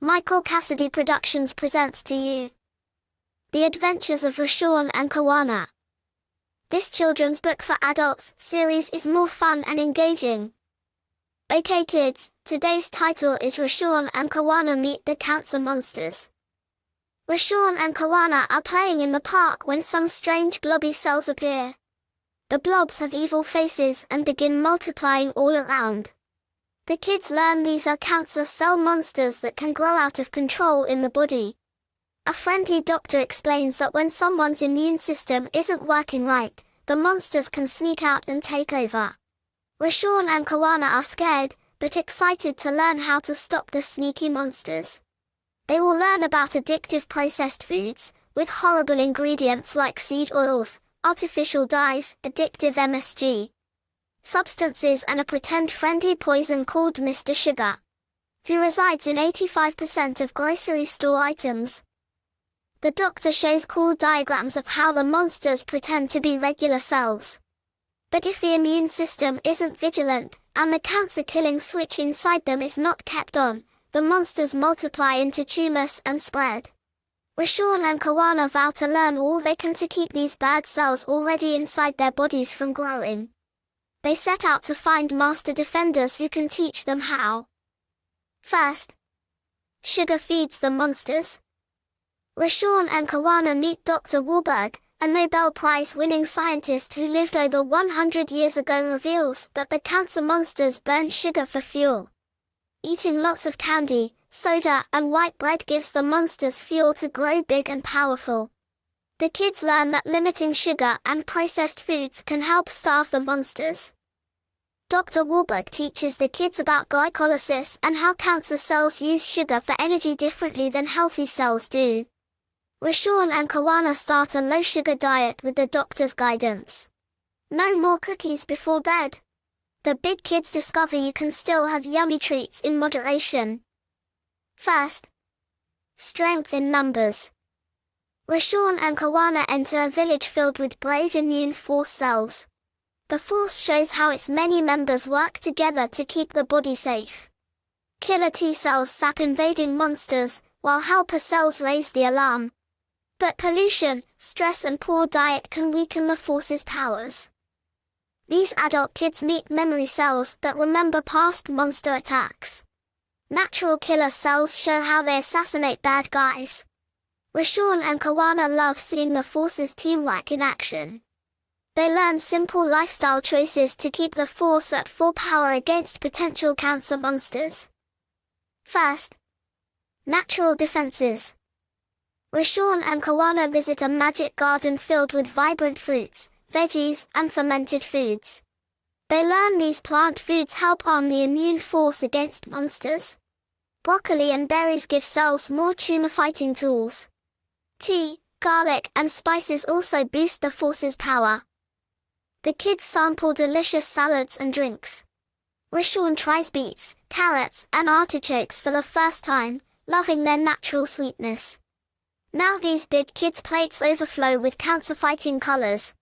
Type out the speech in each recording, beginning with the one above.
Michael Cassidy Productions presents to you The Adventures of Rashan and Kawanna. This children's book for adults series is more fun and engaging. Okay kids, today's title is Rashan and Kawanna Meet the Cancer Monsters. Rashan and Kawanna are playing in the park when some strange blobby cells appear. The blobs have evil faces and begin multiplying all around. The kids learn these are cancer cell monsters that can grow out of control in the body. A friendly doctor explains that when someone's immune system isn't working right, the monsters can sneak out and take over. Rashan and Kawanna are scared, but excited to learn how to stop the sneaky monsters. They will learn about addictive processed foods, with horrible ingredients like seed oils, artificial dyes, addictive MSG substances and a pretend-friendly poison called Mr. Sugar, who resides in 85% of grocery store items. The doctor shows cool diagrams of how the monsters pretend to be regular cells. But if the immune system isn't vigilant, and the cancer-killing switch inside them is not kept on, the monsters multiply into tumors and spread. Rashan and Kawanna vow to learn all they can to keep these bad cells already inside their bodies from growing. They set out to find master defenders who can teach them how. First, sugar feeds the monsters. Rashan and Kawanna meet Dr. Warburg, a Nobel Prize-winning scientist who lived over 100 years ago, reveals that the cancer monsters burn sugar for fuel. Eating lots of candy, soda and white bread gives the monsters fuel to grow big and powerful. The kids learn that limiting sugar and processed foods can help starve the monsters. Dr. Warburg teaches the kids about glycolysis and how cancer cells use sugar for energy differently than healthy cells do. Rashan and Kawanna start a low-sugar diet with the doctor's guidance. No more cookies before bed. The big kids discover you can still have yummy treats in moderation. First, strength in numbers. Rashan and Kawanna enter a village filled with brave immune force cells. The force shows how its many members work together to keep the body safe. Killer T cells sap invading monsters, while helper cells raise the alarm. But pollution, stress and poor diet can weaken the force's powers. These adult kids meet memory cells that remember past monster attacks. Natural killer cells show how they assassinate bad guys. Rashan and Kawanna love seeing the force's teamwork in action. They learn simple lifestyle choices to keep the force at full power against potential cancer monsters. First, natural defenses. Rashan and Kawanna visit a magic garden filled with vibrant fruits, veggies, and fermented foods. They learn these plant foods help arm the immune force against monsters. Broccoli and berries give cells more tumor-fighting tools. Tea, garlic, and spices also boost the force's power. The kids sample delicious salads and drinks. Rashan tries beets, carrots, and artichokes for the first time, loving their natural sweetness. Now these big kids' plates overflow with cancer-fighting colors.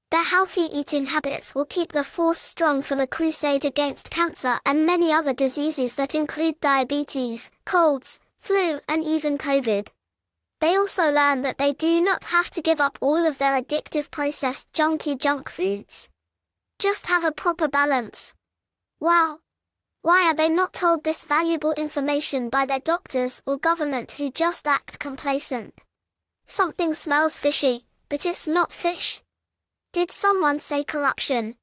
Their healthy eating habits will keep the force strong for the crusade against cancer and many other diseases that include diabetes, colds, flu, and even COVID. They also learn that they do not have to give up all of their addictive processed junky junk foods. Just have a proper balance. Wow! Why are they not told this valuable information by their doctors or government who just act complacent? Something smells fishy, but it's not fish. Did someone say corruption?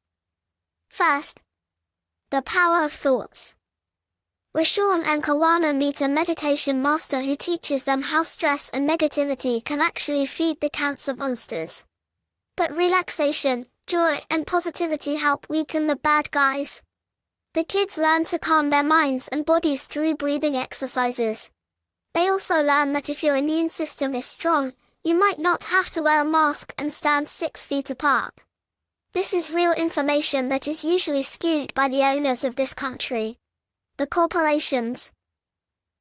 First, the power of thoughts. Rashan and Kawanna meet a meditation master who teaches them how stress and negativity can actually feed the cancer monsters. But relaxation, joy, and positivity help weaken the bad guys. The kids learn to calm their minds and bodies through breathing exercises. They also learn that if your immune system is strong, you might not have to wear a mask and stand 6 feet apart. This is real information that is usually skewed by the owners of this country, the corporations.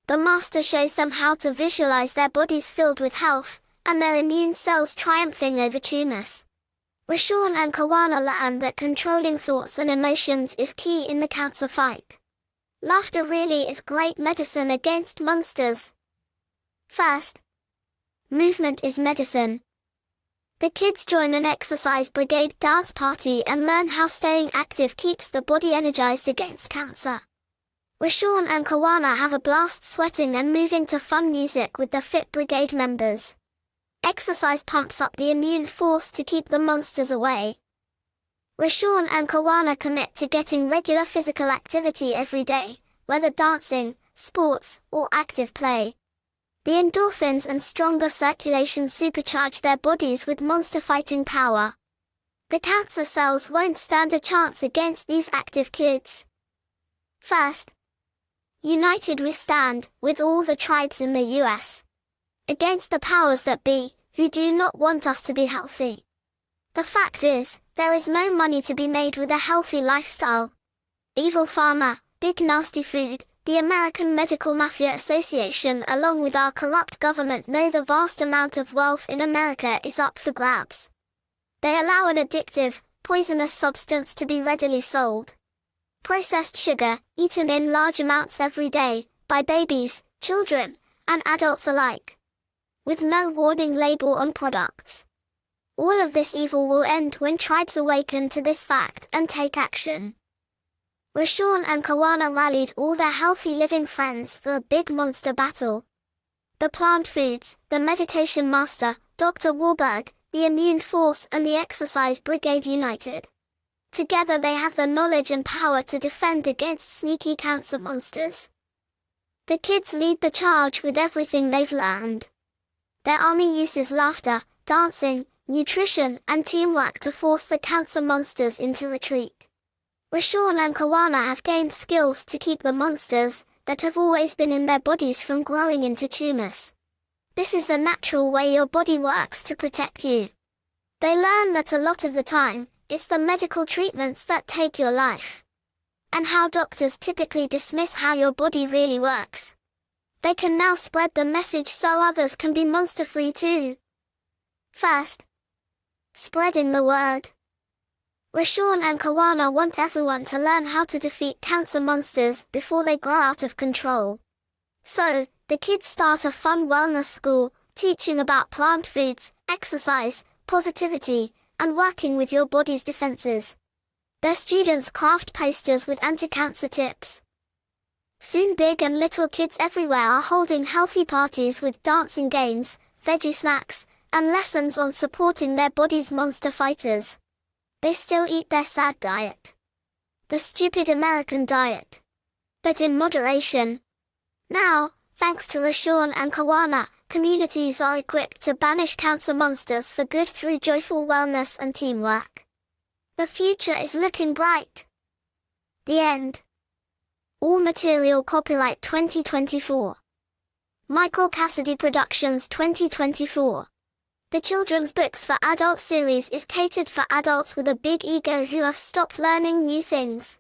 The master shows them how to visualize their bodies filled with health, and their immune cells triumphing over tumors. Rashan and Kawanna learn that controlling thoughts and emotions is key in the cancer fight. Laughter really is great medicine against monsters. First, movement is medicine. The kids join an exercise brigade dance party and learn how staying active keeps the body energized against cancer. Rashan and Kawanna have a blast sweating and moving to fun music with the Fit Brigade members. Exercise pumps up the immune force to keep the monsters away. Rashan and Kawanna commit to getting regular physical activity every day, whether dancing, sports, or active play. The endorphins and stronger circulation supercharge their bodies with monster-fighting power. The cancer cells won't stand a chance against these active kids. First, united we stand, with all the tribes in the US, against the powers that be, who do not want us to be healthy. The fact is, there is no money to be made with a healthy lifestyle. Evil pharma, big nasty food, the American Medical Mafia Association along with our corrupt government know the vast amount of wealth in America is up for grabs. They allow an addictive, poisonous substance to be readily sold. Processed sugar, eaten in large amounts every day, by babies, children, and adults alike, with no warning label on products. All of this evil will end when tribes awaken to this fact and take action. Rashan and Kawanna rallied all their healthy living friends for a big monster battle. The plant foods, the meditation master, Dr. Warburg, the immune force and the exercise brigade united. Together they have the knowledge and power to defend against sneaky cancer monsters. The kids lead the charge with everything they've learned. Their army uses laughter, dancing, nutrition, and teamwork to force the cancer monsters into retreat. Rashan and Kawanna have gained skills to keep the monsters that have always been in their bodies from growing into tumors. This is the natural way your body works to protect you. They learn that a lot of the time, it's the medical treatments that take your life. And how doctors typically dismiss how your body really works. They can now spread the message so others can be monster-free too. First, spreading the word. Rashan and Kawanna want everyone to learn how to defeat cancer monsters before they grow out of control. So, the kids start a fun wellness school, teaching about plant foods, exercise, positivity, and working with your body's defenses. Their students craft posters with anti-cancer tips. Soon big and little kids everywhere are holding healthy parties with dancing games, veggie snacks, and lessons on supporting their body's monster fighters. They still eat their sad diet. The stupid American diet. But in moderation. Now, thanks to Rashan and Kawanna, communities are equipped to banish cancer monsters for good through joyful wellness and teamwork. The future is looking bright. The end. All material copyright 2024. Michael Cassidy Productions 2024. The children's books for adult series is catered for adults with a big ego who have stopped learning new things.